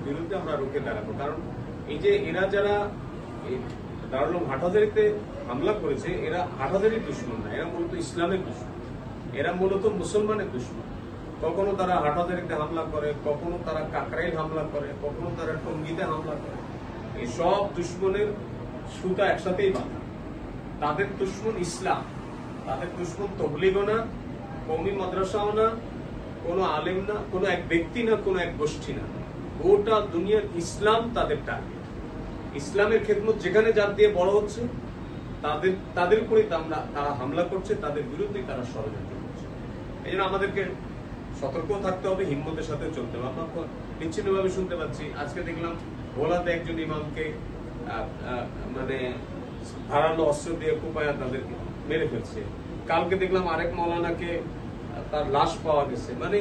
বিরুদ্ধে আমরা রুখে দাঁড়াবো। কারণ এই যে এরা যারা দারুল উলুম হাটহাজারীতে হামলা করেছে, এরা হাটহাজারীর দুশমন না, এরা মূলত ইসলামের দুশমন, এরা মূলত মুসলমানের দুশমন। কখনো তারা হাটহাজারীতে হামলা করে, কখনো তারা কাকরাইল হামলা করে, কখনো তারা টঙ্গীতে হামলা করে। এই সব দুশমনের সুতা একসাথেই বাঁধা। তাদের দুশমন ইসলাম, তাদের দুশমন তবলিগও না, কওমি মাদ্রাসাও না, কোনো আলেম না, কোনো এক ব্যক্তি না, কোনো এক গোষ্ঠী না, গোটা দুনিয়ার ইসলাম তাদের টার্গেট। ইসলামের খেদমত যেখানে যার দিয়ে বড় হচ্ছে তাদের উপরে তারা হামলা করছে, তাদের বিরুদ্ধে তারা ষড়যন্ত্র করছে। এই জন্য আমাদেরকে সতর্ক থাকতে হবে, হিম্মতের সাথে চলতে হবে। আমরা বিচ্ছিন্নভাবে শুনতে পাচ্ছি, আজকে দেখলাম ভোলাতে একজন ইমামকে মানে ধারালো অস্ত্র দিয়ে কুপায়া তাদেরকে মেরে ফেলছে। কালকে দেখলাম আরেক মৌলানাকে তার লাশ পাওয়া গেছে। মানে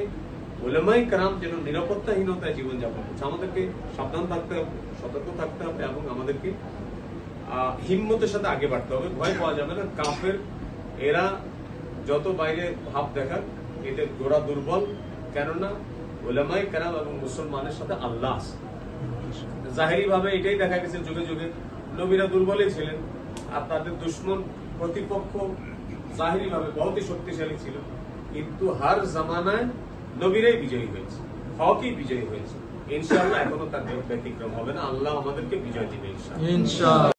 উলামায়ে কেরাম যেন নিরাপত্তাহীনতায় জীবনযাপন করছে। আমাদেরকে সাবধান থাকতে হবে, সতর্ক থাকতে হবে এবং আমাদেরকে হিম্মতের সাথে আগে বাড়তে হবে। ভয় পাওয়া যাবে না। কাফের এরা যত বাইরে ভাব দেখাক, এদের গোড়া দুর্বল। কেননা উলামায়ে কেরাম এবং মুসলমানের সাথে আল্লাহ আছে। জাহেরি ভাবে এটাই দেখা গেছে, যুগে যুগে নবীরা দুর্বলই ছিলেন, আর তাদের দুশ্মন প্রতিপক্ষ জাহেরি ভাবে বহুতই শক্তিশালী ছিল। কিন্তু হার জামানায় নবীরাই বিজয়ী হয়েছে, হকই বিজয়ী হয়েছে। ইনশাআল্লাহ এখনো তার ব্যতিক্রম হবে না। আল্লাহ আমাদেরকে বিজয় দিবে ইনশাআল্লাহ।